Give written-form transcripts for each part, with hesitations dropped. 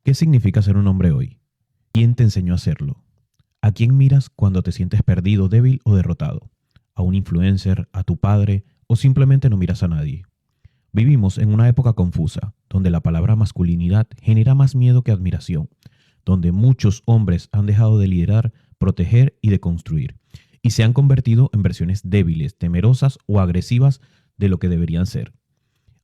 ¿Qué significa ser un hombre hoy? ¿Quién te enseñó a hacerlo? ¿A quién miras cuando te sientes perdido, débil o derrotado? ¿A un influencer, a tu padre o simplemente no miras a nadie? Vivimos en una época confusa, donde la palabra masculinidad genera más miedo que admiración, donde muchos hombres han dejado de liderar, proteger y de construir, y se han convertido en versiones débiles, temerosas o agresivas de lo que deberían ser.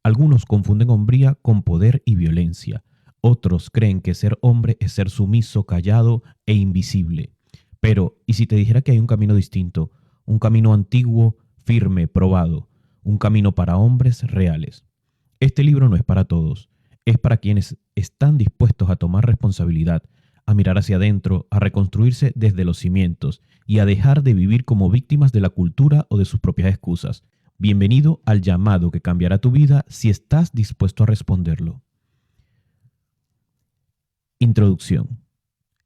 Algunos confunden hombría con poder y violencia. Otros creen que ser hombre es ser sumiso, callado e invisible. Pero, ¿y si te dijera que hay un camino distinto? Un camino antiguo, firme, probado. Un camino para hombres reales. Este libro no es para todos. Es para quienes están dispuestos a tomar responsabilidad, a mirar hacia adentro, a reconstruirse desde los cimientos y a dejar de vivir como víctimas de la cultura o de sus propias excusas. Bienvenido al llamado que cambiará tu vida si estás dispuesto a responderlo. Introducción.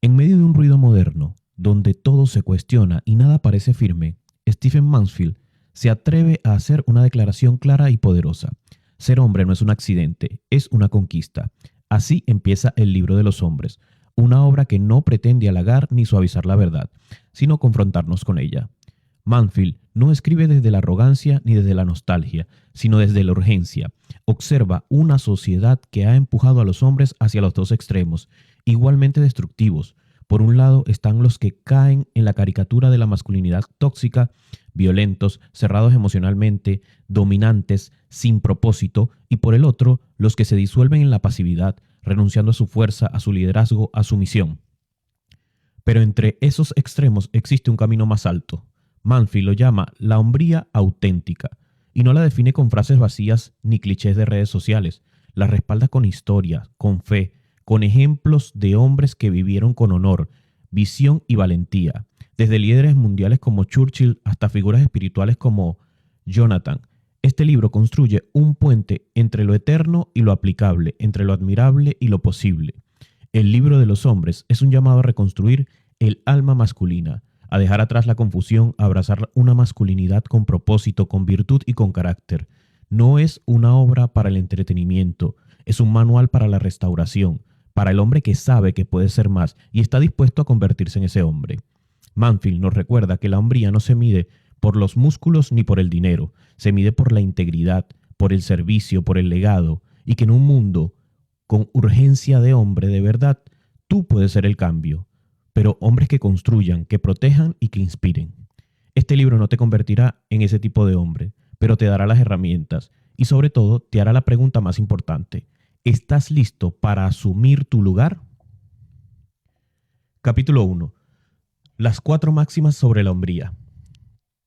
En medio de un ruido moderno, donde todo se cuestiona y nada parece firme, Stephen Mansfield se atreve a hacer una declaración clara y poderosa. Ser hombre no es un accidente, es una conquista. Así empieza el libro de los hombres, una obra que no pretende halagar ni suavizar la verdad, sino confrontarnos con ella. Mansfield no escribe desde la arrogancia ni desde la nostalgia, sino desde la urgencia. Observa una sociedad que ha empujado a los hombres hacia los dos extremos, igualmente destructivos. Por un lado están los que caen en la caricatura de la masculinidad tóxica, violentos, cerrados emocionalmente, dominantes, sin propósito, y por el otro, los que se disuelven en la pasividad, renunciando a su fuerza, a su liderazgo, a su misión. Pero entre esos extremos existe un camino más alto. Mansfield lo llama la hombría auténtica, y no la define con frases vacías ni clichés de redes sociales. La respalda con historia, con fe, con ejemplos de hombres que vivieron con honor, visión y valentía, desde líderes mundiales como Churchill hasta figuras espirituales como Jonathan. Este libro construye un puente entre lo eterno y lo aplicable, entre lo admirable y lo posible. El libro de los hombres es un llamado a reconstruir el alma masculina, a dejar atrás la confusión, a abrazar una masculinidad con propósito, con virtud y con carácter. No es una obra para el entretenimiento, es un manual para la restauración, para el hombre que sabe que puede ser más y está dispuesto a convertirse en ese hombre. Mansfield nos recuerda que la hombría no se mide por los músculos ni por el dinero, se mide por la integridad, por el servicio, por el legado, y que en un mundo con urgencia de hombre de verdad, tú puedes ser el cambio, pero hombres que construyan, que protejan y que inspiren. Este libro no te convertirá en ese tipo de hombre, pero te dará las herramientas y sobre todo te hará la pregunta más importante. ¿Estás listo para asumir tu lugar? Capítulo 1. Las 4 máximas sobre la hombría.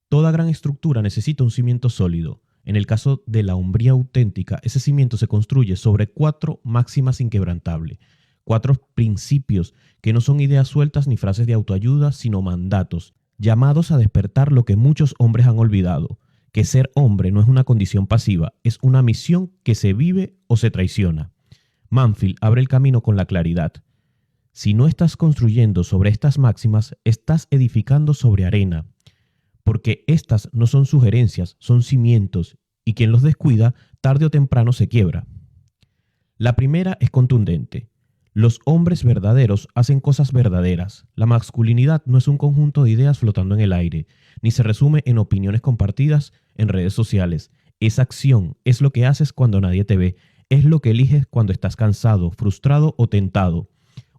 Toda gran estructura necesita un cimiento sólido. En el caso de la hombría auténtica, ese cimiento se construye sobre 4 máximas inquebrantables, 4 principios que no son ideas sueltas ni frases de autoayuda, sino mandatos, llamados a despertar lo que muchos hombres han olvidado, que ser hombre no es una condición pasiva, es una misión que se vive o se traiciona. Mansfield abre el camino con la claridad. Si no estás construyendo sobre estas máximas, estás edificando sobre arena, porque estas no son sugerencias, son cimientos, y quien los descuida, tarde o temprano se quiebra. La primera es contundente. Los hombres verdaderos hacen cosas verdaderas. La masculinidad no es un conjunto de ideas flotando en el aire, ni se resume en opiniones compartidas en redes sociales. Es acción, es lo que haces cuando nadie te ve, es lo que eliges cuando estás cansado, frustrado o tentado.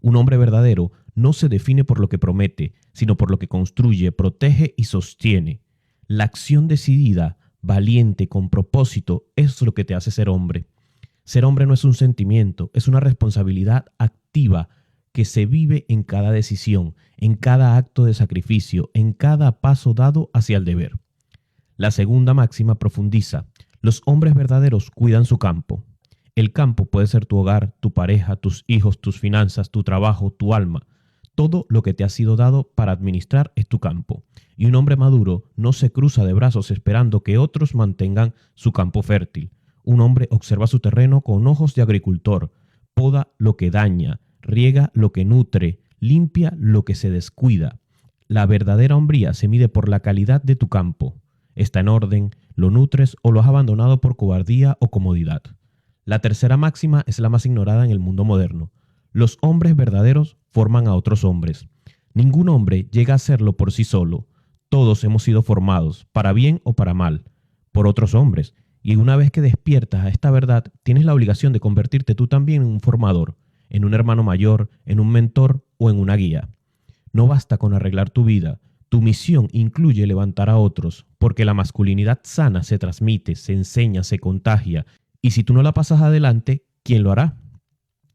Un hombre verdadero no se define por lo que promete, sino por lo que construye, protege y sostiene. La acción decidida, valiente, con propósito, es lo que te hace ser hombre. Ser hombre no es un sentimiento, es una responsabilidad activa que se vive en cada decisión, en cada acto de sacrificio, en cada paso dado hacia el deber. La segunda máxima profundiza. Los hombres verdaderos cuidan su campo. El campo puede ser tu hogar, tu pareja, tus hijos, tus finanzas, tu trabajo, tu alma. Todo lo que te ha sido dado para administrar es tu campo. Y un hombre maduro no se cruza de brazos esperando que otros mantengan su campo fértil. Un hombre observa su terreno con ojos de agricultor, poda lo que daña, riega lo que nutre, limpia lo que se descuida. La verdadera hombría se mide por la calidad de tu campo. ¿Está en orden? ¿Lo nutres o lo has abandonado por cobardía o comodidad? La tercera máxima es la más ignorada en el mundo moderno. Los hombres verdaderos forman a otros hombres. Ningún hombre llega a serlo por sí solo. Todos hemos sido formados, para bien o para mal, por otros hombres. Y una vez que despiertas a esta verdad, tienes la obligación de convertirte tú también en un formador, en un hermano mayor, en un mentor o en una guía. No basta con arreglar tu vida. Tu misión incluye levantar a otros, porque la masculinidad sana se transmite, se enseña, se contagia. Y si tú no la pasas adelante, ¿quién lo hará?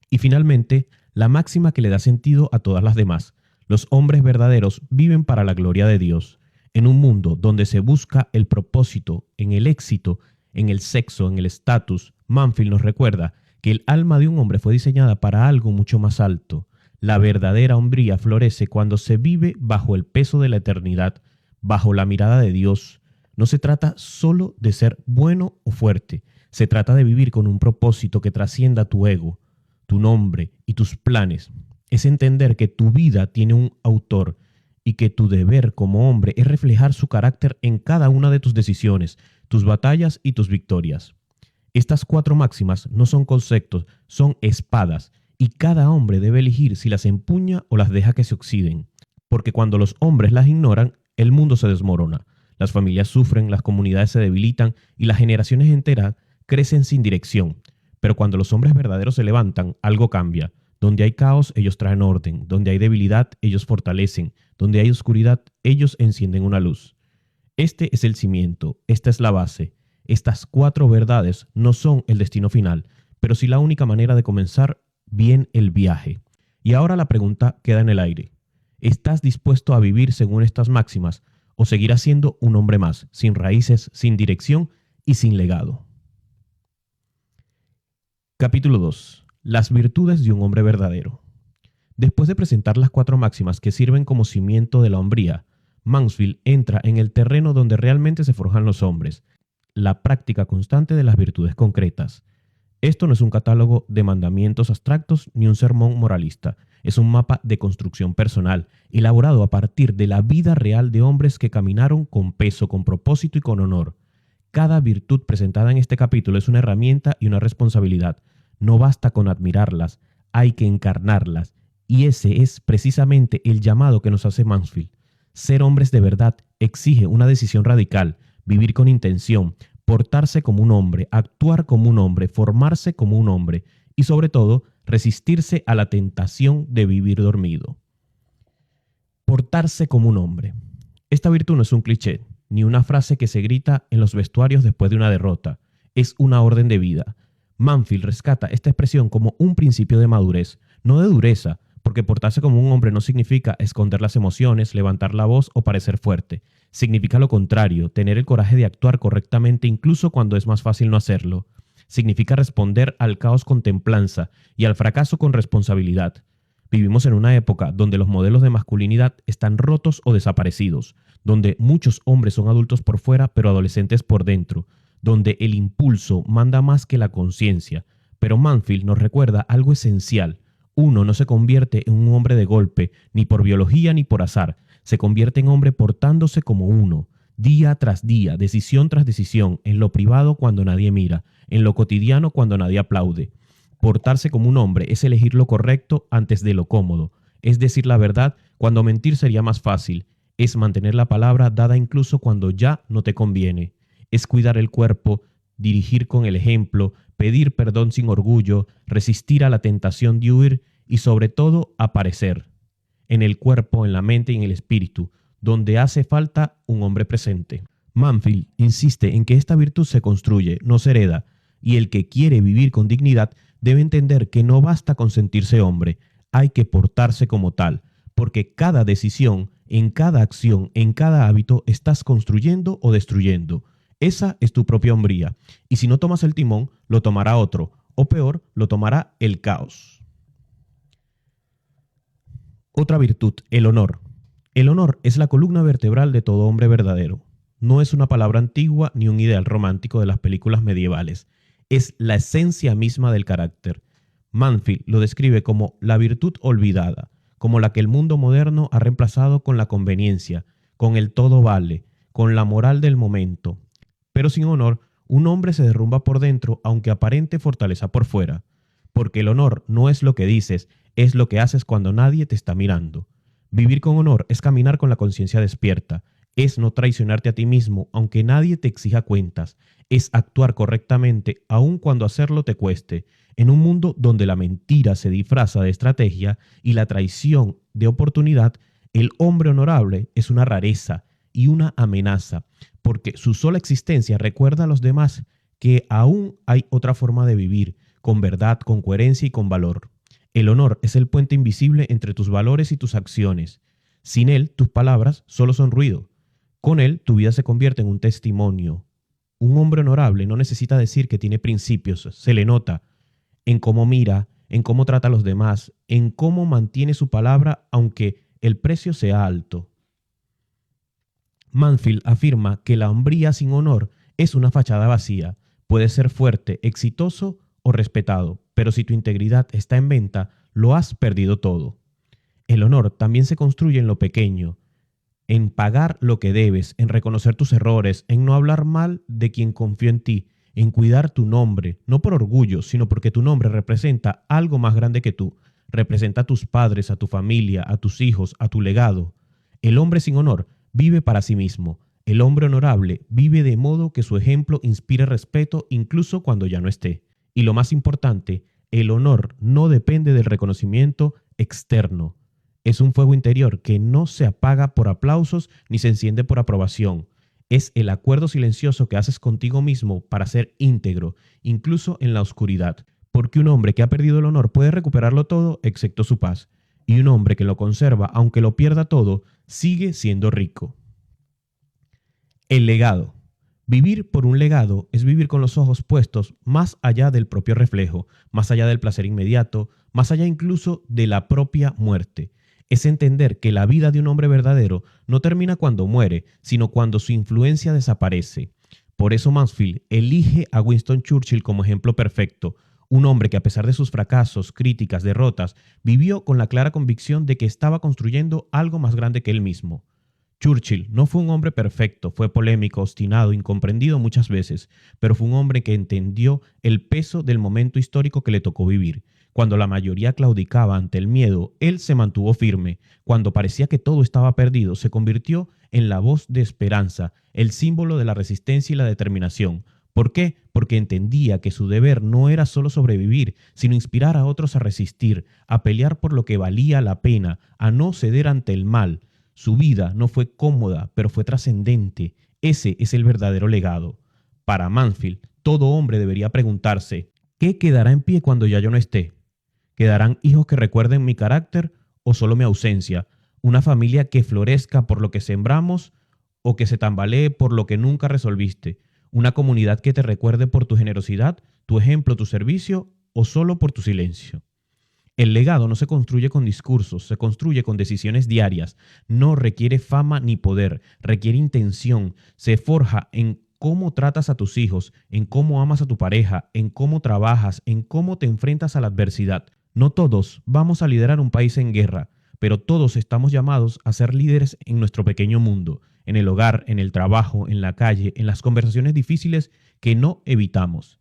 Y finalmente, la máxima que le da sentido a todas las demás. Los hombres verdaderos viven para la gloria de Dios. En un mundo donde se busca el propósito, en el éxito, en el sexo, en el estatus, Mansfield nos recuerda que el alma de un hombre fue diseñada para algo mucho más alto. La verdadera hombría florece cuando se vive bajo el peso de la eternidad, bajo la mirada de Dios. No se trata solo de ser bueno o fuerte, se trata de vivir con un propósito que trascienda tu ego, tu nombre y tus planes. Es entender que tu vida tiene un autor y que tu deber como hombre es reflejar su carácter en cada una de tus decisiones, tus batallas y tus victorias. Estas 4 máximas no son conceptos, son espadas, y cada hombre debe elegir si las empuña o las deja que se oxiden. Porque cuando los hombres las ignoran, el mundo se desmorona, las familias sufren, las comunidades se debilitan y las generaciones enteras crecen sin dirección. Pero cuando los hombres verdaderos se levantan, algo cambia. Donde hay caos, ellos traen orden. Donde hay debilidad, ellos fortalecen. Donde hay oscuridad, ellos encienden una luz. Este es el cimiento, esta es la base. Estas 4 verdades no son el destino final, pero sí la única manera de comenzar bien el viaje. Y ahora la pregunta queda en el aire. ¿Estás dispuesto a vivir según estas máximas o seguirás siendo un hombre más, sin raíces, sin dirección y sin legado? Capítulo 2. Las virtudes de un hombre verdadero. Después de presentar las 4 máximas que sirven como cimiento de la hombría, Mansfield entra en el terreno donde realmente se forjan los hombres, la práctica constante de las virtudes concretas. Esto no es un catálogo de mandamientos abstractos ni un sermón moralista, es un mapa de construcción personal, elaborado a partir de la vida real de hombres que caminaron con peso, con propósito y con honor. Cada virtud presentada en este capítulo es una herramienta y una responsabilidad. No basta con admirarlas, hay que encarnarlas, y ese es precisamente el llamado que nos hace Mansfield. Ser hombres de verdad exige una decisión radical, vivir con intención, portarse como un hombre, actuar como un hombre, formarse como un hombre y sobre todo resistirse a la tentación de vivir dormido. Portarse como un hombre. Esta virtud no es un cliché, ni una frase que se grita en los vestuarios después de una derrota. Es una orden de vida. Mansfield rescata esta expresión como un principio de madurez, no de dureza, porque portarse como un hombre no significa esconder las emociones, levantar la voz o parecer fuerte. Significa lo contrario, tener el coraje de actuar correctamente incluso cuando es más fácil no hacerlo. Significa responder al caos con templanza y al fracaso con responsabilidad. Vivimos en una época donde los modelos de masculinidad están rotos o desaparecidos, donde muchos hombres son adultos por fuera pero adolescentes por dentro, donde el impulso manda más que la conciencia. Pero Mansfield nos recuerda algo esencial. Uno no se convierte en un hombre de golpe, ni por biología ni por azar. Se convierte en hombre portándose como uno, día tras día, decisión tras decisión, en lo privado cuando nadie mira, en lo cotidiano cuando nadie aplaude. Portarse como un hombre es elegir lo correcto antes de lo cómodo, es decir la verdad cuando mentir sería más fácil, es mantener la palabra dada incluso cuando ya no te conviene, es cuidar el cuerpo, dirigir con el ejemplo, pedir perdón sin orgullo, resistir a la tentación de huir y sobre todo aparecer, en el cuerpo, en la mente y en el espíritu, donde hace falta un hombre presente. Mansfield insiste en que esta virtud se construye, no se hereda, y el que quiere vivir con dignidad debe entender que no basta con sentirse hombre, hay que portarse como tal, porque cada decisión, en cada acción, en cada hábito, estás construyendo o destruyendo. Esa es tu propia hombría, y si no tomas el timón, lo tomará otro, o peor, lo tomará el caos. Otra virtud, el honor. El honor es la columna vertebral de todo hombre verdadero. No es una palabra antigua ni un ideal romántico de las películas medievales. Es la esencia misma del carácter. Mansfield lo describe como la virtud olvidada, como la que el mundo moderno ha reemplazado con la conveniencia, con el todo vale, con la moral del momento. Pero sin honor, un hombre se derrumba por dentro aunque aparente fortaleza por fuera. porque el honor no es lo que dices, es lo que haces cuando nadie te está mirando. Vivir con honor es caminar con la conciencia despierta, es no traicionarte a ti mismo aunque nadie te exija cuentas, es actuar correctamente aun cuando hacerlo te cueste, en un mundo donde la mentira se disfraza de estrategia y la traición de oportunidad. El hombre honorable es una rareza y una amenaza, porque su sola existencia recuerda a los demás que aún hay otra forma de vivir, con verdad, con coherencia y con valor. El honor es el puente invisible entre tus valores y tus acciones. Sin él, tus palabras solo son ruido. Con él, tu vida se convierte en un testimonio. Un hombre honorable no necesita decir que tiene principios, se le nota en cómo mira, en cómo trata a los demás, en cómo mantiene su palabra aunque el precio sea alto. Mansfield afirma que la hombría sin honor es una fachada vacía. Puedes ser fuerte, exitoso o respetado, pero si tu integridad está en venta, lo has perdido todo. El honor también se construye en lo pequeño, en pagar lo que debes, en reconocer tus errores, en no hablar mal de quien confió en ti, en cuidar tu nombre, no por orgullo, sino porque tu nombre representa algo más grande que tú, representa a tus padres, a tu familia, a tus hijos, a tu legado. El hombre sin honor vive para sí mismo. El hombre honorable vive de modo que su ejemplo inspire respeto incluso cuando ya no esté. Y lo más importante, el honor no depende del reconocimiento externo. Es un fuego interior que no se apaga por aplausos ni se enciende por aprobación. Es el acuerdo silencioso que haces contigo mismo para ser íntegro, incluso en la oscuridad. Porque un hombre que ha perdido el honor puede recuperarlo todo excepto su paz. Y un hombre que lo conserva, aunque lo pierda todo, sigue siendo rico. El legado. Vivir por un legado es vivir con los ojos puestos más allá del propio reflejo, más allá del placer inmediato, más allá incluso de la propia muerte. Es entender que la vida de un hombre verdadero no termina cuando muere, sino cuando su influencia desaparece. Por eso Mansfield elige a Winston Churchill como ejemplo perfecto, un hombre que a pesar de sus fracasos, críticas, derrotas, vivió con la clara convicción de que estaba construyendo algo más grande que él mismo. Churchill no fue un hombre perfecto, fue polémico, obstinado, incomprendido muchas veces, pero fue un hombre que entendió el peso del momento histórico que le tocó vivir. Cuando la mayoría claudicaba ante el miedo, él se mantuvo firme. Cuando parecía que todo estaba perdido, se convirtió en la voz de esperanza, el símbolo de la resistencia y la determinación. ¿Por qué? Porque entendía que su deber no era solo sobrevivir, sino inspirar a otros a resistir, a pelear por lo que valía la pena, a no ceder ante el mal. Su vida no fue cómoda, pero fue trascendente. Ese es el verdadero legado. Para Mansfield, todo hombre debería preguntarse, ¿qué quedará en pie cuando ya yo no esté? ¿Quedarán hijos que recuerden mi carácter o solo mi ausencia? ¿Una familia que florezca por lo que sembramos o que se tambalee por lo que nunca resolviste? ¿Una comunidad que te recuerde por tu generosidad, tu ejemplo, tu servicio o solo por tu silencio? El legado no se construye con discursos, se construye con decisiones diarias. No requiere fama ni poder, requiere intención. Se forja en cómo tratas a tus hijos, en cómo amas a tu pareja, en cómo trabajas, en cómo te enfrentas a la adversidad. No todos vamos a liderar un país en guerra, pero todos estamos llamados a ser líderes en nuestro pequeño mundo, en el hogar, en el trabajo, en la calle, en las conversaciones difíciles que no evitamos.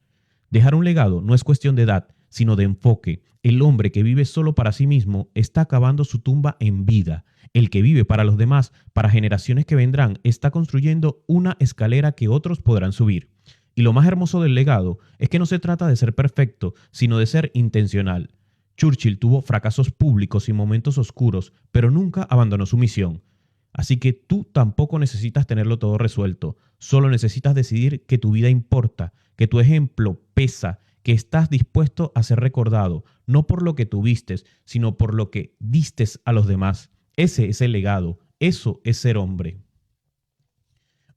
Dejar un legado no es cuestión de edad, sino de enfoque. El hombre que vive solo para sí mismo está acabando su tumba en vida. El que vive para los demás, para generaciones que vendrán, está construyendo una escalera que otros podrán subir. Y lo más hermoso del legado es que no se trata de ser perfecto, sino de ser intencional. Churchill tuvo fracasos públicos y momentos oscuros, pero nunca abandonó su misión. Así que tú tampoco necesitas tenerlo todo resuelto, solo necesitas decidir que tu vida importa, que tu ejemplo pesa, que estás dispuesto a ser recordado, no por lo que tuviste, sino por lo que diste a los demás. Ese es el legado, eso es ser hombre.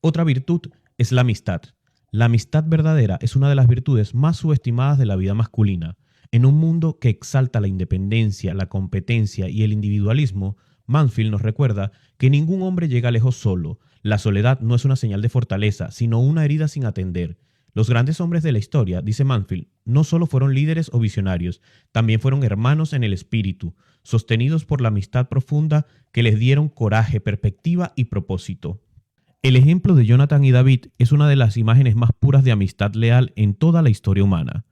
Otra virtud es la amistad. La amistad verdadera es una de las virtudes más subestimadas de la vida masculina. En un mundo que exalta la independencia, la competencia y el individualismo, Mansfield nos recuerda que ningún hombre llega lejos solo. La soledad no es una señal de fortaleza, sino una herida sin atender. Los grandes hombres de la historia, dice Mansfield, no solo fueron líderes o visionarios, también fueron hermanos en el espíritu, sostenidos por la amistad profunda que les dieron coraje, perspectiva y propósito. El ejemplo de Jonathan y David es una de las imágenes más puras de amistad leal en toda la historia humana.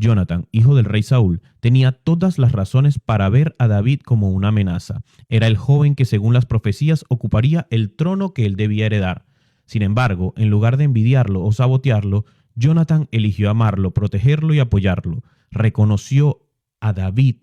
Jonathan, hijo del rey Saúl, tenía todas las razones para ver a David como una amenaza. Era el joven que, según las profecías, ocuparía el trono que él debía heredar. Sin embargo, en lugar de envidiarlo o sabotearlo, Jonathan eligió amarlo, protegerlo y apoyarlo. Reconoció a David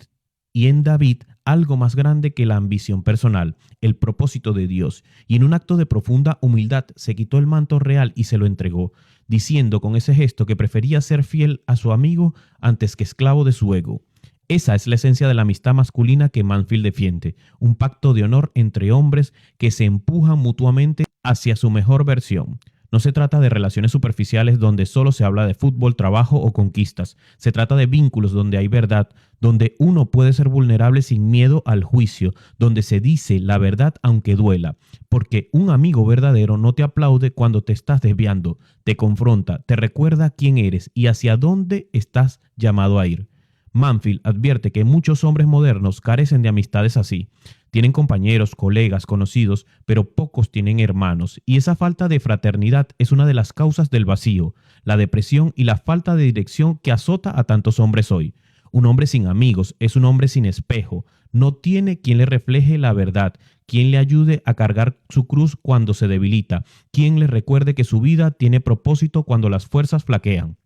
y en David algo más grande que la ambición personal, el propósito de Dios, y en un acto de profunda humildad se quitó el manto real y se lo entregó, diciendo con ese gesto que prefería ser fiel a su amigo antes que esclavo de su ego. Esa es la esencia de la amistad masculina que Mansfield defiende, un pacto de honor entre hombres que se empujan mutuamente hacia su mejor versión. No se trata de relaciones superficiales donde solo se habla de fútbol, trabajo o conquistas. Se trata de vínculos donde hay verdad, donde uno puede ser vulnerable sin miedo al juicio, donde se dice la verdad aunque duela. Porque un amigo verdadero no te aplaude cuando te estás desviando, te confronta, te recuerda quién eres y hacia dónde estás llamado a ir. Mansfield advierte que muchos hombres modernos carecen de amistades así. Tienen compañeros, colegas, conocidos, pero pocos tienen hermanos, y esa falta de fraternidad es una de las causas del vacío, la depresión y la falta de dirección que azota a tantos hombres hoy. Un hombre sin amigos es un hombre sin espejo, no tiene quien le refleje la verdad, quien le ayude a cargar su cruz cuando se debilita, quien le recuerde que su vida tiene propósito cuando las fuerzas flaquean.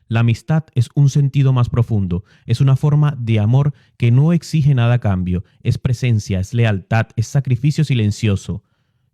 La amistad es un sentido más profundo, es una forma de amor que no exige nada a cambio, es presencia, es lealtad, es sacrificio silencioso.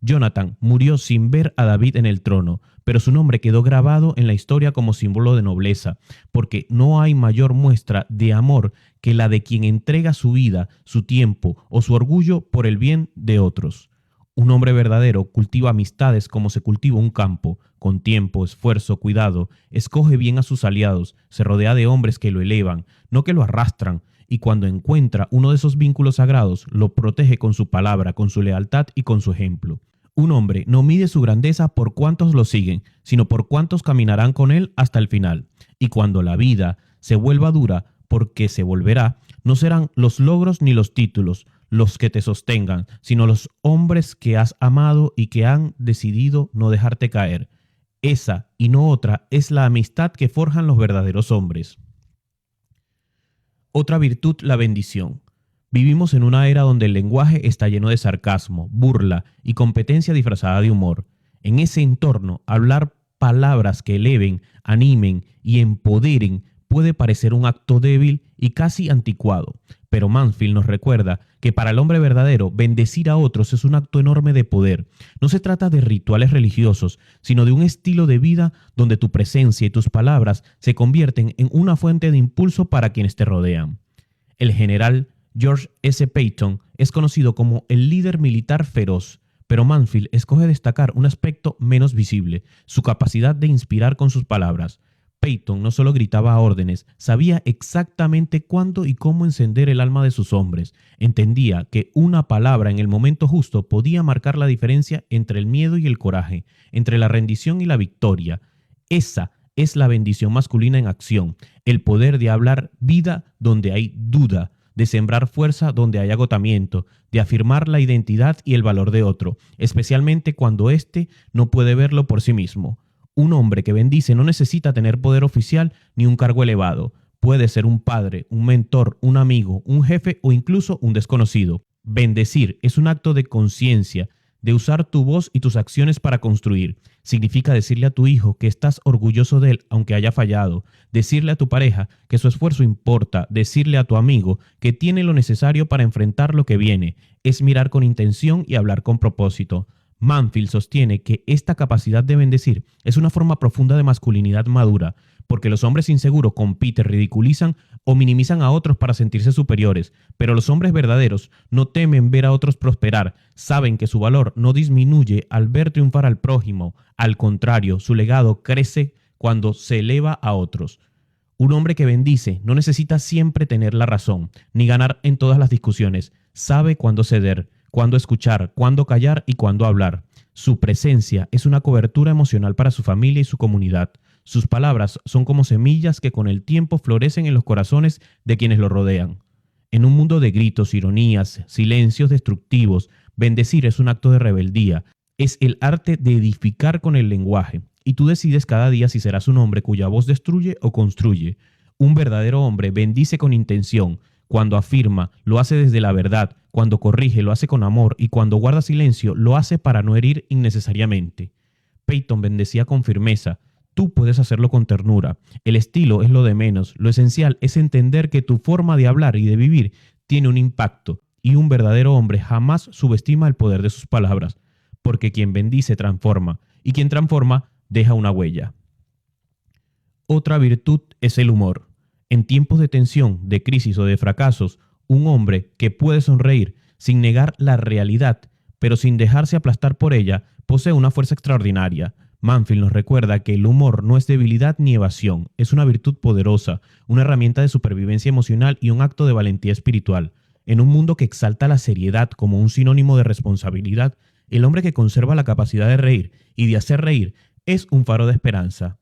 Jonathan murió sin ver a David en el trono, pero su nombre quedó grabado en la historia como símbolo de nobleza, porque no hay mayor muestra de amor que la de quien entrega su vida, su tiempo o su orgullo por el bien de otros. Un hombre verdadero cultiva amistades como se cultiva un campo, con tiempo, esfuerzo, cuidado, escoge bien a sus aliados, se rodea de hombres que lo elevan, no que lo arrastran, y cuando encuentra uno de esos vínculos sagrados, lo protege con su palabra, con su lealtad y con su ejemplo. Un hombre no mide su grandeza por cuántos lo siguen, sino por cuántos caminarán con él hasta el final. Y cuando la vida se vuelva dura, porque se volverá, no serán los logros ni los títulos los que te sostengan, sino los hombres que has amado y que han decidido no dejarte caer. Esa y no otra es la amistad que forjan los verdaderos hombres. Otra virtud, la bendición. Vivimos en una era donde el lenguaje está lleno de sarcasmo, burla y competencia disfrazada de humor. En ese entorno, hablar palabras que eleven, animen y empoderen puede parecer un acto débil y casi anticuado, pero Mansfield nos recuerda que para el hombre verdadero bendecir a otros es un acto enorme de poder. No se trata de rituales religiosos, sino de un estilo de vida donde tu presencia y tus palabras se convierten en una fuente de impulso para quienes te rodean. El general George S. Patton es conocido como el líder militar feroz, pero Mansfield escoge destacar un aspecto menos visible, su capacidad de inspirar con sus palabras. Patton no solo gritaba órdenes, sabía exactamente cuándo y cómo encender el alma de sus hombres. Entendía que una palabra en el momento justo podía marcar la diferencia entre el miedo y el coraje, entre la rendición y la victoria. Esa es la bendición masculina en acción, el poder de hablar vida donde hay duda, de sembrar fuerza donde hay agotamiento, de afirmar la identidad y el valor de otro, especialmente cuando éste no puede verlo por sí mismo. Un hombre que bendice no necesita tener poder oficial ni un cargo elevado. Puede ser un padre, un mentor, un amigo, un jefe o incluso un desconocido. Bendecir es un acto de conciencia, de usar tu voz y tus acciones para construir. Significa decirle a tu hijo que estás orgulloso de él aunque haya fallado, decirle a tu pareja que su esfuerzo importa, decirle a tu amigo que tiene lo necesario para enfrentar lo que viene. Es mirar con intención y hablar con propósito. Mansfield sostiene que esta capacidad de bendecir es una forma profunda de masculinidad madura, porque los hombres inseguros compiten, ridiculizan o minimizan a otros para sentirse superiores, pero los hombres verdaderos no temen ver a otros prosperar, saben que su valor no disminuye al ver triunfar al prójimo, al contrario, su legado crece cuando se eleva a otros. Un hombre que bendice no necesita siempre tener la razón, ni ganar en todas las discusiones, sabe cuándo ceder, cuándo escuchar, cuándo callar y cuándo hablar. Su presencia es una cobertura emocional para su familia y su comunidad. Sus palabras son como semillas que con el tiempo florecen en los corazones de quienes lo rodean. En un mundo de gritos, ironías, silencios destructivos, bendecir es un acto de rebeldía. Es el arte de edificar con el lenguaje. Y tú decides cada día si serás un hombre cuya voz destruye o construye. Un verdadero hombre bendice con intención. Cuando afirma, lo hace desde la verdad. Cuando corrige, lo hace con amor. Y cuando guarda silencio, lo hace para no herir innecesariamente. Peyton bendecía con firmeza. Tú puedes hacerlo con ternura. El estilo es lo de menos. Lo esencial es entender que tu forma de hablar y de vivir tiene un impacto. Y un verdadero hombre jamás subestima el poder de sus palabras. Porque quien bendice transforma. Y quien transforma deja una huella. Otra virtud es el humor. En tiempos de tensión, de crisis o de fracasos, un hombre que puede sonreír sin negar la realidad, pero sin dejarse aplastar por ella, posee una fuerza extraordinaria. Mansfield nos recuerda que el humor no es debilidad ni evasión, es una virtud poderosa, una herramienta de supervivencia emocional y un acto de valentía espiritual. En un mundo que exalta la seriedad como un sinónimo de responsabilidad, el hombre que conserva la capacidad de reír y de hacer reír es un faro de esperanza.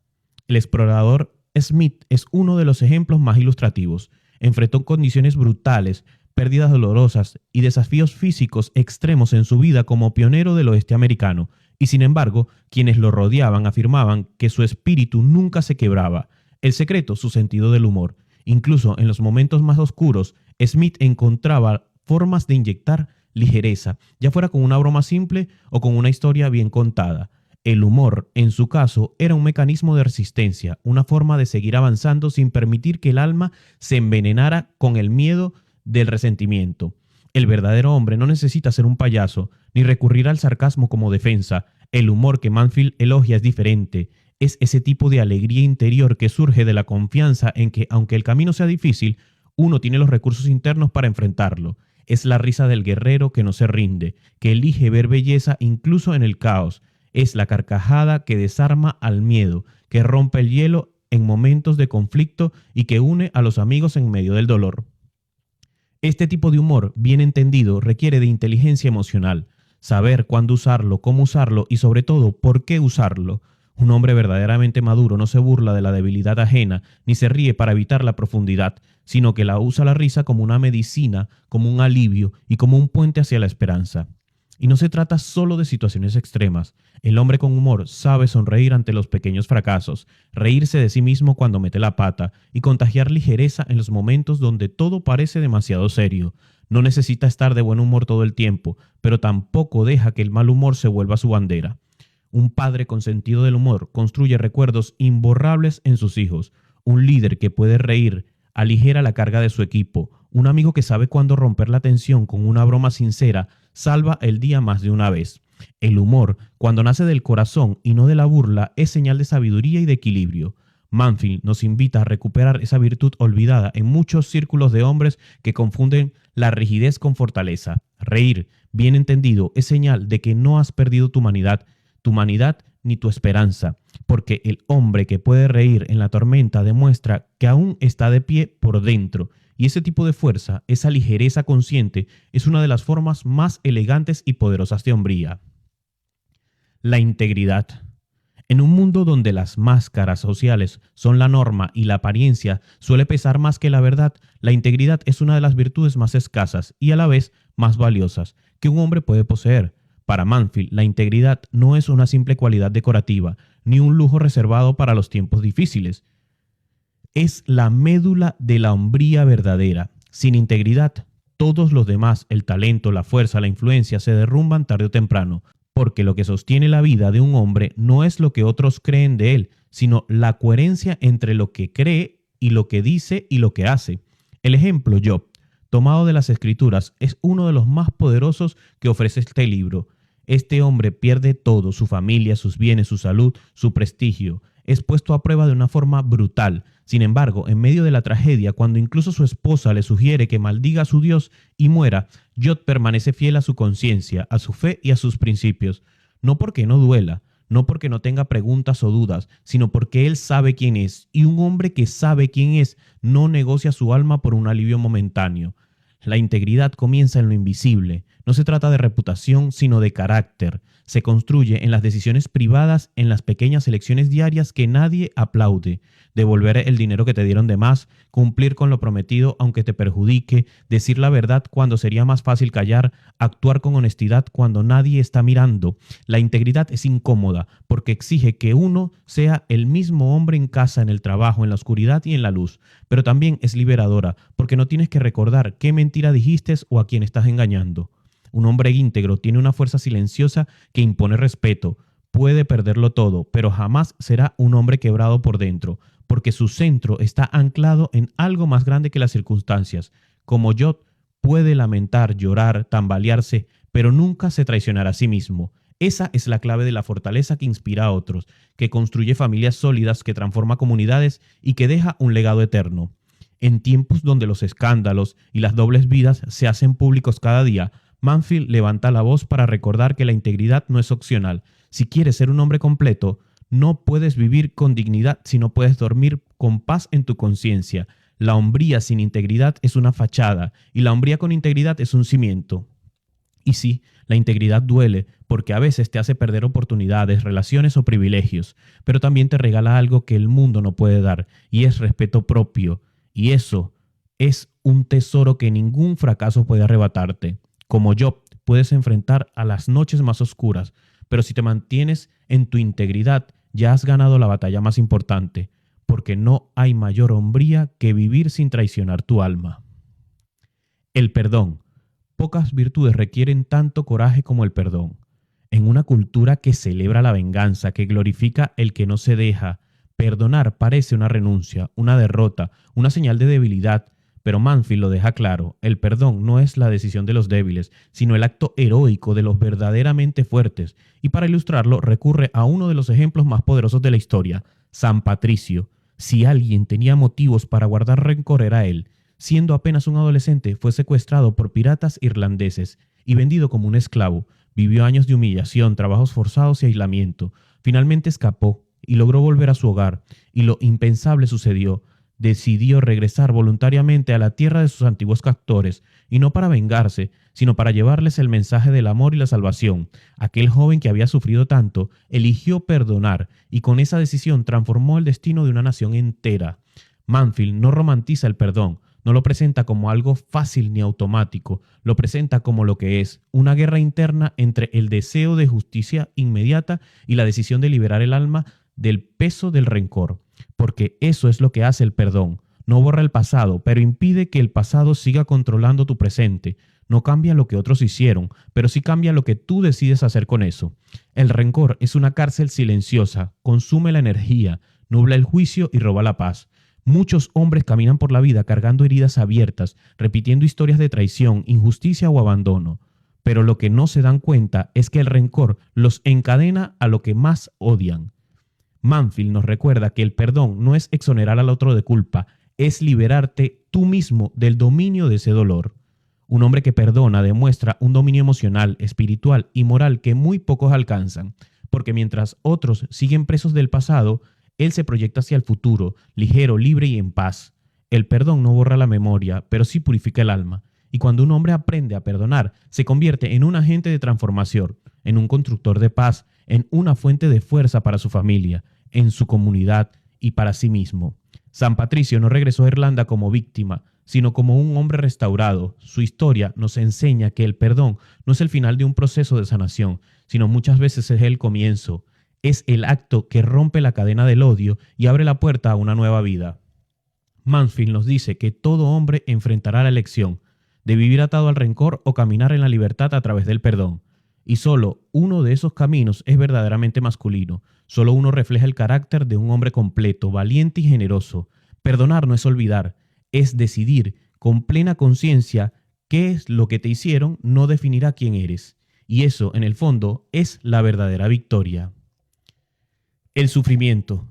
El explorador Smith es uno de los ejemplos más ilustrativos. Enfrentó condiciones brutales, pérdidas dolorosas y desafíos físicos extremos en su vida como pionero del oeste americano, y sin embargo, quienes lo rodeaban afirmaban que su espíritu nunca se quebraba. El secreto, su sentido del humor. Incluso en los momentos más oscuros, Smith encontraba formas de inyectar ligereza, ya fuera con una broma simple o con una historia bien contada. El humor, en su caso, era un mecanismo de resistencia, una forma de seguir avanzando sin permitir que el alma se envenenara con el miedo del resentimiento. El verdadero hombre no necesita ser un payaso, ni recurrir al sarcasmo como defensa. El humor que Mansfield elogia es diferente. Es ese tipo de alegría interior que surge de la confianza en que, aunque el camino sea difícil, uno tiene los recursos internos para enfrentarlo. Es la risa del guerrero que no se rinde, que elige ver belleza incluso en el caos. Es la carcajada que desarma al miedo, que rompe el hielo en momentos de conflicto y que une a los amigos en medio del dolor. Este tipo de humor, bien entendido, requiere de inteligencia emocional, saber cuándo usarlo, cómo usarlo y sobre todo por qué usarlo. Un hombre verdaderamente maduro no se burla de la debilidad ajena ni se ríe para evitar la profundidad, sino que la usa la risa como una medicina, como un alivio y como un puente hacia la esperanza. Y no se trata solo de situaciones extremas. El hombre con humor sabe sonreír ante los pequeños fracasos, reírse de sí mismo cuando mete la pata y contagiar ligereza en los momentos donde todo parece demasiado serio. No necesita estar de buen humor todo el tiempo, pero tampoco deja que el mal humor se vuelva su bandera. Un padre con sentido del humor construye recuerdos imborrables en sus hijos. Un líder que puede reír aligera la carga de su equipo. Un amigo que sabe cuándo romper la tensión con una broma sincera salva el día más de una vez. El humor, cuando nace del corazón y no de la burla, es señal de sabiduría y de equilibrio. Mansfield nos invita a recuperar esa virtud olvidada en muchos círculos de hombres que confunden la rigidez con fortaleza. Reír, bien entendido, es señal de que no has perdido tu humanidad ni tu esperanza, porque el hombre que puede reír en la tormenta demuestra que aún está de pie por dentro. Y ese tipo de fuerza, esa ligereza consciente, es una de las formas más elegantes y poderosas de hombría. La integridad. En un mundo donde las máscaras sociales son la norma y la apariencia suele pesar más que la verdad, la integridad es una de las virtudes más escasas y a la vez más valiosas que un hombre puede poseer. Para Mansfield, la integridad no es una simple cualidad decorativa, ni un lujo reservado para los tiempos difíciles. Es la médula de la hombría verdadera. Sin integridad, todos los demás, el talento, la fuerza, la influencia, se derrumban tarde o temprano, porque lo que sostiene la vida de un hombre no es lo que otros creen de él, sino la coherencia entre lo que cree y lo que dice y lo que hace. El ejemplo Job, tomado de las Escrituras, es uno de los más poderosos que ofrece este libro. Este hombre pierde todo, su familia, sus bienes, su salud, su prestigio. Es puesto a prueba de una forma brutal. Sin embargo, en medio de la tragedia, cuando incluso su esposa le sugiere que maldiga a su Dios y muera, Job permanece fiel a su conciencia, a su fe y a sus principios. No porque no duela, no porque no tenga preguntas o dudas, sino porque él sabe quién es, y un hombre que sabe quién es no negocia su alma por un alivio momentáneo. La integridad comienza en lo invisible, No se trata de reputación, sino de carácter. Se construye en las decisiones privadas, en las pequeñas elecciones diarias que nadie aplaude. Devolver el dinero que te dieron de más, cumplir con lo prometido aunque te perjudique, decir la verdad cuando sería más fácil callar, actuar con honestidad cuando nadie está mirando. La integridad es incómoda porque exige que uno sea el mismo hombre en casa, en el trabajo, en la oscuridad y en la luz, pero también es liberadora porque no tienes que recordar qué mentira dijiste o a quién estás engañando. Un hombre íntegro tiene una fuerza silenciosa que impone respeto. Puede perderlo todo, pero jamás será un hombre quebrado por dentro, porque su centro está anclado en algo más grande que las circunstancias. Como Job, puede lamentar, llorar, tambalearse, pero nunca se traicionará a sí mismo. Esa es la clave de la fortaleza que inspira a otros, que construye familias sólidas, que transforma comunidades y que deja un legado eterno. En tiempos donde los escándalos y las dobles vidas se hacen públicos cada día, Mansfield levanta la voz para recordar que la integridad no es opcional. Si quieres ser un hombre completo, no puedes vivir con dignidad si no puedes dormir con paz en tu conciencia. La hombría sin integridad es una fachada y la hombría con integridad es un cimiento. Y sí, la integridad duele porque a veces te hace perder oportunidades, relaciones o privilegios, pero también te regala algo que el mundo no puede dar y es respeto propio. Y eso es un tesoro que ningún fracaso puede arrebatarte. Como Job, puedes enfrentar a las noches más oscuras, pero si te mantienes en tu integridad, ya has ganado la batalla más importante, porque no hay mayor hombría que vivir sin traicionar tu alma. El perdón. Pocas virtudes requieren tanto coraje como el perdón. En una cultura que celebra la venganza, que glorifica el que no se deja, perdonar parece una renuncia, una derrota, una señal de debilidad, pero Mansfield lo deja claro, el perdón no es la decisión de los débiles, sino el acto heroico de los verdaderamente fuertes, y para ilustrarlo recurre a uno de los ejemplos más poderosos de la historia, San Patricio. Si alguien tenía motivos para guardar rencor era él. Siendo apenas un adolescente, fue secuestrado por piratas irlandeses y vendido como un esclavo. Vivió años de humillación, trabajos forzados y aislamiento. Finalmente escapó y logró volver a su hogar, y lo impensable sucedió. Decidió regresar voluntariamente a la tierra de sus antiguos captores, y no para vengarse, sino para llevarles el mensaje del amor y la salvación. Aquel joven que había sufrido tanto, eligió perdonar, y con esa decisión transformó el destino de una nación entera. Mansfield no romantiza el perdón, no lo presenta como algo fácil ni automático, lo presenta como lo que es, una guerra interna entre el deseo de justicia inmediata y la decisión de liberar el alma del peso del rencor, porque eso es lo que hace el perdón. No borra el pasado, pero impide que el pasado siga controlando tu presente. No cambia lo que otros hicieron, pero sí cambia lo que tú decides hacer con eso. El rencor es una cárcel silenciosa, consume la energía, nubla el juicio y roba la paz. Muchos hombres caminan por la vida cargando heridas abiertas, repitiendo historias de traición, injusticia o abandono. Pero lo que no se dan cuenta es que el rencor los encadena a lo que más odian. Mansfield nos recuerda que el perdón no es exonerar al otro de culpa, es liberarte tú mismo del dominio de ese dolor. Un hombre que perdona demuestra un dominio emocional, espiritual y moral que muy pocos alcanzan, porque mientras otros siguen presos del pasado, él se proyecta hacia el futuro, ligero, libre y en paz. El perdón no borra la memoria, pero sí purifica el alma. Y cuando un hombre aprende a perdonar, se convierte en un agente de transformación, en un constructor de paz, en una fuente de fuerza para su familia, en su comunidad y para sí mismo. San Patricio no regresó a Irlanda como víctima, sino como un hombre restaurado. Su historia nos enseña que el perdón no es el final de un proceso de sanación, sino muchas veces es el comienzo. Es el acto que rompe la cadena del odio y abre la puerta a una nueva vida. Mansfield nos dice que todo hombre enfrentará la elección de vivir atado al rencor o caminar en la libertad a través del perdón. Y solo uno de esos caminos es verdaderamente masculino. Solo uno refleja el carácter de un hombre completo, valiente y generoso. Perdonar no es olvidar, es decidir con plena conciencia qué es lo que te hicieron no definirá quién eres. Y eso, en el fondo, es la verdadera victoria. El sufrimiento.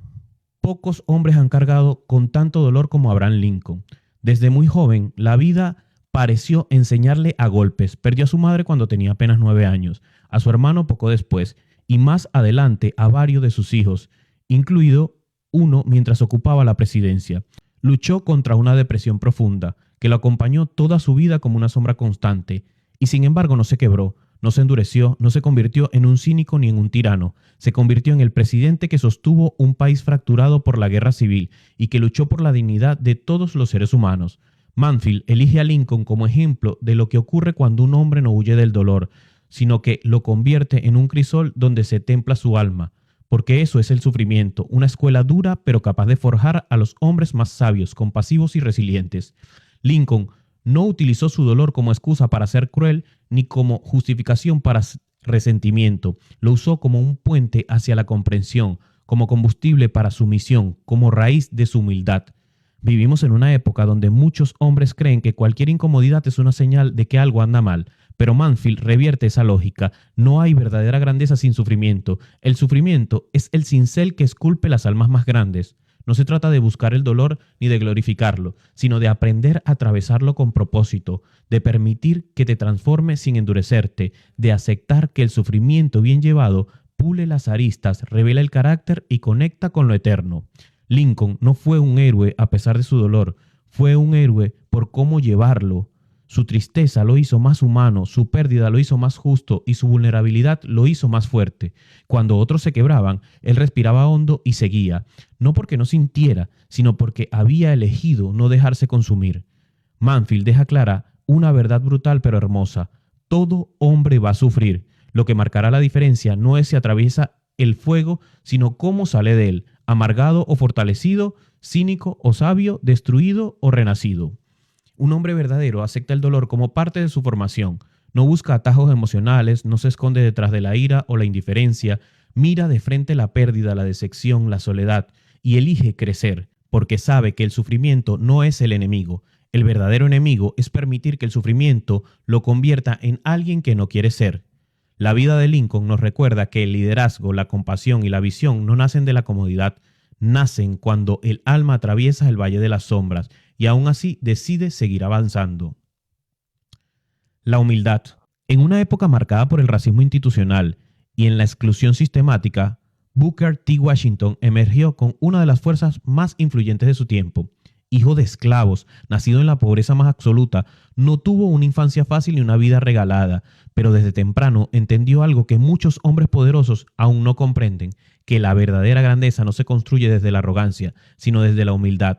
Pocos hombres han cargado con tanto dolor como Abraham Lincoln. Desde muy joven, la vida pareció enseñarle a golpes. Perdió a su madre cuando tenía apenas 9 años, a su hermano poco después, y más adelante a varios de sus hijos, incluido uno mientras ocupaba la presidencia. Luchó contra una depresión profunda, que lo acompañó toda su vida como una sombra constante, Y sin embargo no se quebró, no se endureció, no se convirtió en un cínico ni en un tirano. Se convirtió en el presidente que sostuvo un país fracturado por la guerra civil y que luchó por la dignidad de todos los seres humanos. Mansfield elige a Lincoln como ejemplo de lo que ocurre cuando un hombre no huye del dolor, sino que lo convierte en un crisol donde se templa su alma. Porque eso es el sufrimiento, una escuela dura pero capaz de forjar a los hombres más sabios, compasivos y resilientes. Lincoln no utilizó su dolor como excusa para ser cruel ni como justificación para resentimiento. Lo usó como un puente hacia la comprensión, como combustible para su misión, como raíz de su humildad. Vivimos en una época donde muchos hombres creen que cualquier incomodidad es una señal de que algo anda mal, pero Mansfield revierte esa lógica. No hay verdadera grandeza sin sufrimiento. El sufrimiento es el cincel que esculpe las almas más grandes. No se trata de buscar el dolor ni de glorificarlo, sino de aprender a atravesarlo con propósito, de permitir que te transforme sin endurecerte, de aceptar que el sufrimiento bien llevado pule las aristas, revela el carácter y conecta con lo eterno. Lincoln no fue un héroe a pesar de su dolor, fue un héroe por cómo llevarlo. Su tristeza lo hizo más humano, su pérdida lo hizo más justo y su vulnerabilidad lo hizo más fuerte. Cuando otros se quebraban, él respiraba hondo y seguía, no porque no sintiera, sino porque había elegido no dejarse consumir. Mansfield deja clara una verdad brutal pero hermosa. Todo hombre va a sufrir. Lo que marcará la diferencia no es si atraviesa el fuego, sino cómo sale de él, amargado o fortalecido, cínico o sabio, destruido o renacido. Un hombre verdadero acepta el dolor como parte de su formación, no busca atajos emocionales, no se esconde detrás de la ira o la indiferencia, mira de frente la pérdida, la decepción, la soledad y elige crecer, porque sabe que el sufrimiento no es el enemigo. El verdadero enemigo es permitir que el sufrimiento lo convierta en alguien que no quiere ser. La vida de Lincoln nos recuerda que el liderazgo, la compasión y la visión no nacen de la comodidad, nacen cuando el alma atraviesa el valle de las sombras y aún así decide seguir avanzando. La humildad. En una época marcada por el racismo institucional y en la exclusión sistemática, Booker T. Washington emergió con una de las fuerzas más influyentes de su tiempo. Hijo de esclavos, nacido en la pobreza más absoluta, no tuvo una infancia fácil ni una vida regalada, pero desde temprano entendió algo que muchos hombres poderosos aún no comprenden, que la verdadera grandeza no se construye desde la arrogancia, sino desde la humildad.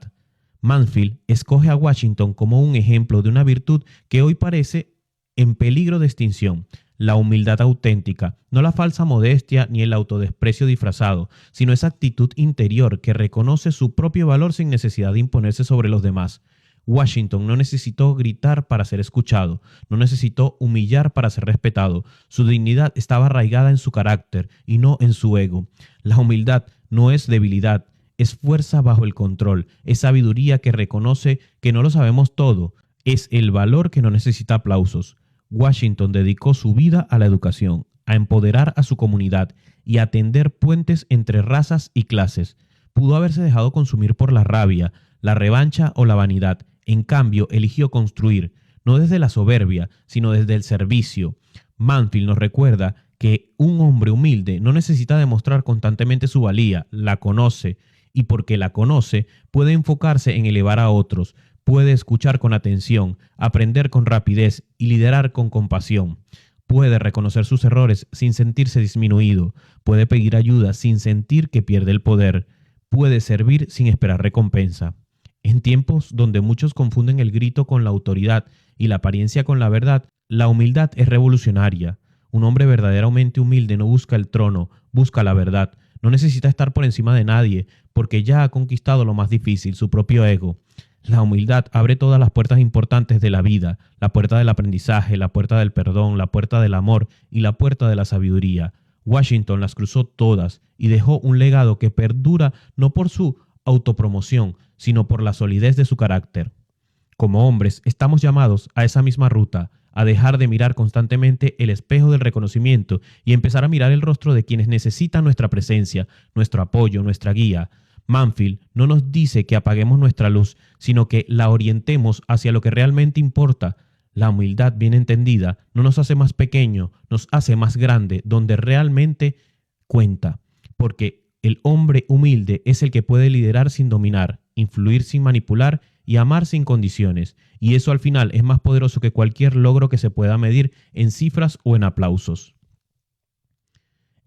Mansfield escoge a Washington como un ejemplo de una virtud que hoy parece en peligro de extinción: la humildad auténtica, no la falsa modestia ni el autodesprecio disfrazado, sino esa actitud interior que reconoce su propio valor sin necesidad de imponerse sobre los demás. Washington no necesitó gritar para ser escuchado, no necesitó humillar para ser respetado. Su dignidad estaba arraigada en su carácter y no en su ego. La humildad no es debilidad, es fuerza bajo el control, es sabiduría que reconoce que no lo sabemos todo, es el valor que no necesita aplausos. Washington dedicó su vida a la educación, a empoderar a su comunidad y a tender puentes entre razas y clases. Pudo haberse dejado consumir por la rabia, la revancha o la vanidad. En cambio, eligió construir, no desde la soberbia, sino desde el servicio. Mansfield nos recuerda que un hombre humilde no necesita demostrar constantemente su valía, la conoce, y porque la conoce, puede enfocarse en elevar a otros, puede escuchar con atención, aprender con rapidez y liderar con compasión. Puede reconocer sus errores sin sentirse disminuido, puede pedir ayuda sin sentir que pierde el poder, puede servir sin esperar recompensa. En tiempos donde muchos confunden el grito con la autoridad y la apariencia con la verdad, la humildad es revolucionaria. Un hombre verdaderamente humilde no busca el trono, busca la verdad. No necesita estar por encima de nadie, porque ya ha conquistado lo más difícil, su propio ego. La humildad abre todas las puertas importantes de la vida, la puerta del aprendizaje, la puerta del perdón, la puerta del amor y la puerta de la sabiduría. Washington las cruzó todas y dejó un legado que perdura no por su autopromoción, sino por la solidez de su carácter. Como hombres, estamos llamados a esa misma ruta, a dejar de mirar constantemente el espejo del reconocimiento y empezar a mirar el rostro de quienes necesitan nuestra presencia, nuestro apoyo, nuestra guía. Mansfield no nos dice que apaguemos nuestra luz, sino que la orientemos hacia lo que realmente importa. La humildad bien entendida no nos hace más pequeño, nos hace más grande, donde realmente cuenta. Porque el hombre humilde es el que puede liderar sin dominar, influir sin manipular y amar sin condiciones, y eso al final es más poderoso que cualquier logro que se pueda medir en cifras o en aplausos.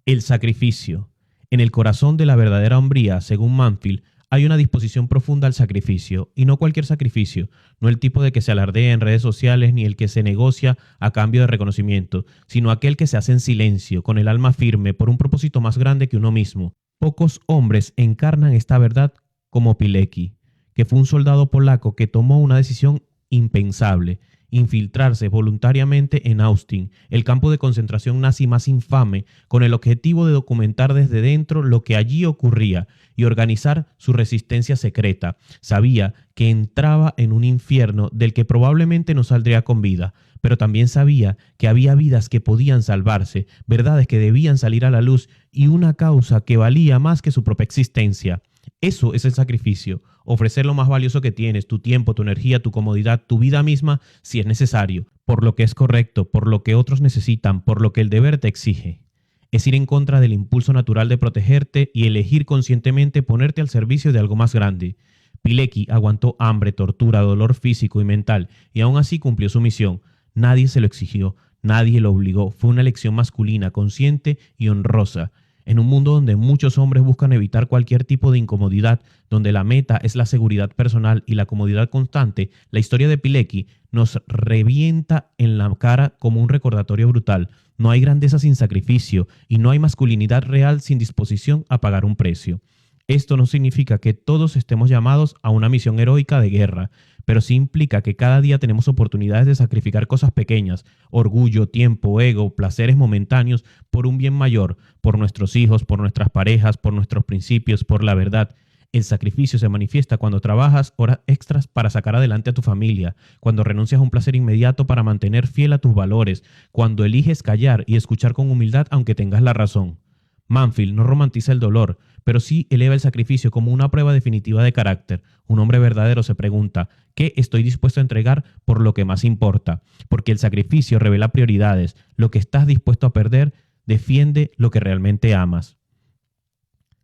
El sacrificio. En el corazón de la verdadera hombría, según Mansfield, hay una disposición profunda al sacrificio, y no cualquier sacrificio, no el tipo de que se alardea en redes sociales ni el que se negocia a cambio de reconocimiento, sino aquel que se hace en silencio, con el alma firme, por un propósito más grande que uno mismo. Pocos hombres encarnan esta verdad como Pilecki, que fue un soldado polaco que tomó una decisión impensable: infiltrarse voluntariamente en Auschwitz, el campo de concentración nazi más infame, con el objetivo de documentar desde dentro lo que allí ocurría y organizar su resistencia secreta. Sabía que entraba en un infierno del que probablemente no saldría con vida, pero también sabía que había vidas que podían salvarse, verdades que debían salir a la luz y una causa que valía más que su propia existencia. Eso es el sacrificio: ofrecer lo más valioso que tienes, tu tiempo, tu energía, tu comodidad, tu vida misma, si es necesario, por lo que es correcto, por lo que otros necesitan, por lo que el deber te exige. Es ir en contra del impulso natural de protegerte y elegir conscientemente ponerte al servicio de algo más grande. Pilecki aguantó hambre, tortura, dolor físico y mental, y aún así cumplió su misión. Nadie se lo exigió, nadie lo obligó, fue una elección masculina, consciente y honrosa. En un mundo donde muchos hombres buscan evitar cualquier tipo de incomodidad, donde la meta es la seguridad personal y la comodidad constante, la historia de Pilecki nos revienta en la cara como un recordatorio brutal. No hay grandeza sin sacrificio y no hay masculinidad real sin disposición a pagar un precio. Esto no significa que todos estemos llamados a una misión heroica de guerra, pero sí implica que cada día tenemos oportunidades de sacrificar cosas pequeñas: orgullo, tiempo, ego, placeres momentáneos, por un bien mayor, por nuestros hijos, por nuestras parejas, por nuestros principios, por la verdad. El sacrificio se manifiesta cuando trabajas horas extras para sacar adelante a tu familia, cuando renuncias a un placer inmediato para mantener fiel a tus valores, cuando eliges callar y escuchar con humildad aunque tengas la razón. Mansfield no romantiza el dolor, pero sí eleva el sacrificio como una prueba definitiva de carácter. Un hombre verdadero se pregunta: ¿qué estoy dispuesto a entregar por lo que más importa? Porque el sacrificio revela prioridades. Lo que estás dispuesto a perder defiende lo que realmente amas.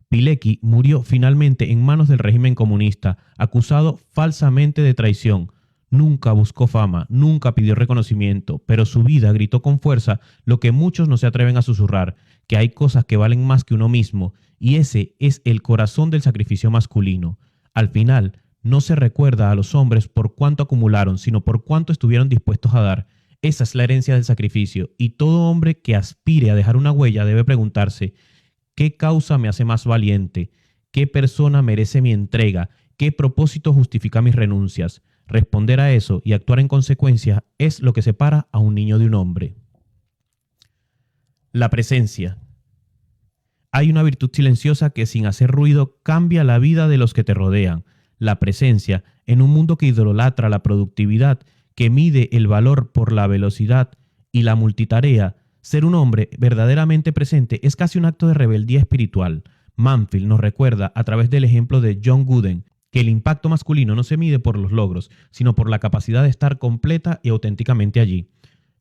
Pilecki murió finalmente en manos del régimen comunista, acusado falsamente de traición. Nunca buscó fama, nunca pidió reconocimiento, pero su vida gritó con fuerza lo que muchos no se atreven a susurrar: que hay cosas que valen más que uno mismo, y ese es el corazón del sacrificio masculino. Al final, no se recuerda a los hombres por cuánto acumularon, sino por cuánto estuvieron dispuestos a dar. Esa es la herencia del sacrificio, y todo hombre que aspire a dejar una huella debe preguntarse: ¿qué causa me hace más valiente? ¿Qué persona merece mi entrega? ¿Qué propósito justifica mis renuncias? Responder a eso y actuar en consecuencia es lo que separa a un niño de un hombre. La presencia. Hay una virtud silenciosa que sin hacer ruido cambia la vida de los que te rodean. La presencia, en un mundo que idolatra la productividad, que mide el valor por la velocidad y la multitarea. Ser un hombre verdaderamente presente es casi un acto de rebeldía espiritual. Mansfield nos recuerda a través del ejemplo de John Wooden que el impacto masculino no se mide por los logros, sino por la capacidad de estar completa y auténticamente allí.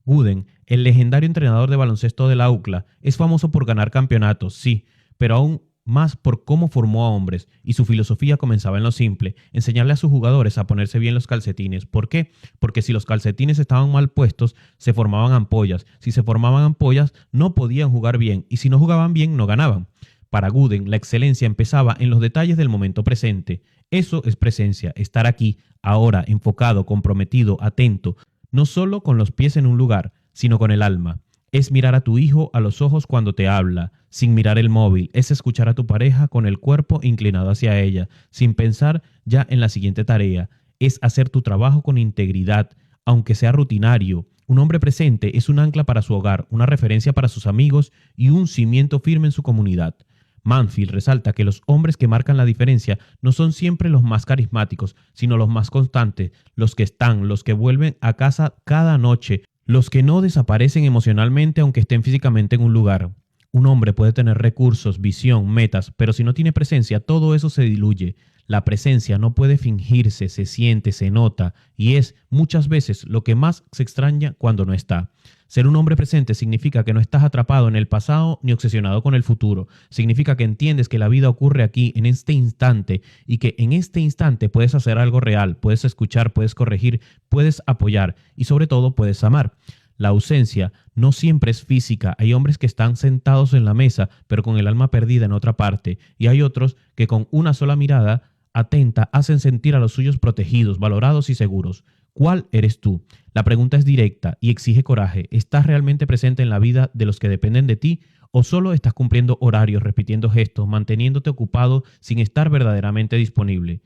Wooden, el legendario entrenador de baloncesto de la UCLA, es famoso por ganar campeonatos, sí, pero aún más por cómo formó a hombres, y su filosofía comenzaba en lo simple: enseñarle a sus jugadores a ponerse bien los calcetines. ¿Por qué? Porque si los calcetines estaban mal puestos, se formaban ampollas. Si se formaban ampollas, no podían jugar bien, y si no jugaban bien, no ganaban. Para Wooden, la excelencia empezaba en los detalles del momento presente. Eso es presencia: estar aquí, ahora, enfocado, comprometido, atento, no solo con los pies en un lugar, sino con el alma. Es mirar a tu hijo a los ojos cuando te habla, sin mirar el móvil. Es escuchar a tu pareja con el cuerpo inclinado hacia ella, sin pensar ya en la siguiente tarea. Es hacer tu trabajo con integridad, aunque sea rutinario. Un hombre presente es un ancla para su hogar, una referencia para sus amigos y un cimiento firme en su comunidad. Mansfield resalta que los hombres que marcan la diferencia no son siempre los más carismáticos, sino los más constantes, los que están, los que vuelven a casa cada noche, los que no desaparecen emocionalmente aunque estén físicamente en un lugar. Un hombre puede tener recursos, visión, metas, pero si no tiene presencia, todo eso se diluye. La presencia no puede fingirse, se siente, se nota y es muchas veces lo que más se extraña cuando no está. Ser un hombre presente significa que no estás atrapado en el pasado ni obsesionado con el futuro. Significa que entiendes que la vida ocurre aquí, en este instante, y que en este instante puedes hacer algo real, puedes escuchar, puedes corregir, puedes apoyar y sobre todo puedes amar. La ausencia no siempre es física. Hay hombres que están sentados en la mesa, pero con el alma perdida en otra parte, y hay otros que con una sola mirada atenta hacen sentir a los suyos protegidos, valorados y seguros. ¿Cuál eres tú? La pregunta es directa y exige coraje. ¿Estás realmente presente en la vida de los que dependen de ti o solo estás cumpliendo horarios, repitiendo gestos, manteniéndote ocupado sin estar verdaderamente disponible?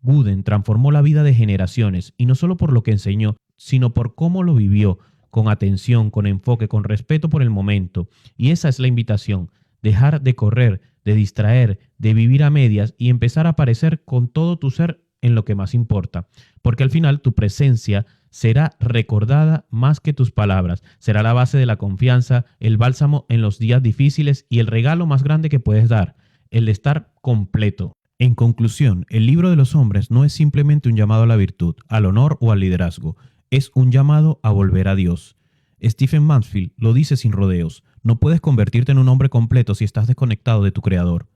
Wooden transformó la vida de generaciones y no solo por lo que enseñó, sino por cómo lo vivió, con atención, con enfoque, con respeto por el momento. Y esa es la invitación, dejar de correr, de distraer, de vivir a medias y empezar a aparecer con todo tu ser en lo que más importa. Porque al final tu presencia será recordada más que tus palabras, será la base de la confianza, el bálsamo en los días difíciles y el regalo más grande que puedes dar, el de estar completo. En conclusión, el libro de los hombres no es simplemente un llamado a la virtud, al honor o al liderazgo, es un llamado a volver a Dios. Stephen Mansfield lo dice sin rodeos, no puedes convertirte en un hombre completo si estás desconectado de tu Creador.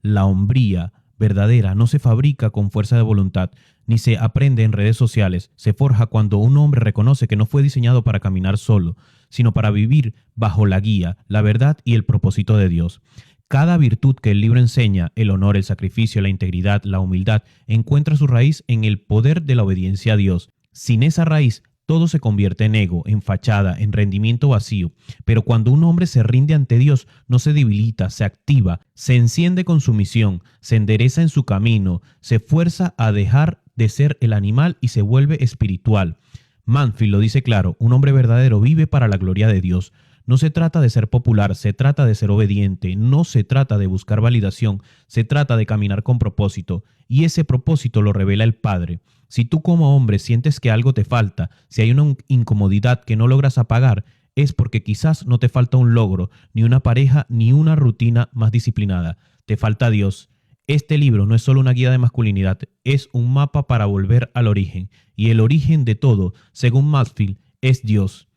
La hombría verdadera no se fabrica con fuerza de voluntad, ni se aprende en redes sociales, se forja cuando un hombre reconoce que no fue diseñado para caminar solo, sino para vivir bajo la guía, la verdad y el propósito de Dios. Cada virtud que el libro enseña, el honor, el sacrificio, la integridad, la humildad, encuentra su raíz en el poder de la obediencia a Dios. Sin esa raíz, todo se convierte en ego, en fachada, en rendimiento vacío. Pero cuando un hombre se rinde ante Dios, no se debilita, se activa, se enciende con su misión, se endereza en su camino, se fuerza a dejar de ser el animal y se vuelve espiritual. Mansfield lo dice claro, un hombre verdadero vive para la gloria de Dios. No se trata de ser popular, se trata de ser obediente, no se trata de buscar validación, se trata de caminar con propósito, y ese propósito lo revela el Padre. Si tú como hombre sientes que algo te falta, si hay una incomodidad que no logras apagar, es porque quizás no te falta un logro, ni una pareja, ni una rutina más disciplinada. Te falta Dios. Este libro no es solo una guía de masculinidad, es un mapa para volver al origen. Y el origen de todo, según Mansfield, es Dios.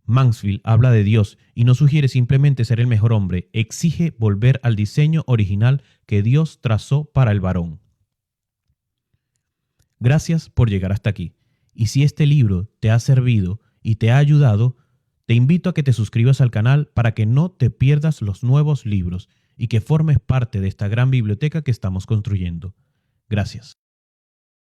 Mansfield habla de Dios y no sugiere simplemente ser el mejor hombre, exige volver al diseño original que Dios trazó para el varón. Gracias por llegar hasta aquí. Y si este libro te ha servido y te ha ayudado, te invito a que te suscribas al canal para que no te pierdas los nuevos libros y que formes parte de esta gran biblioteca que estamos construyendo. Gracias.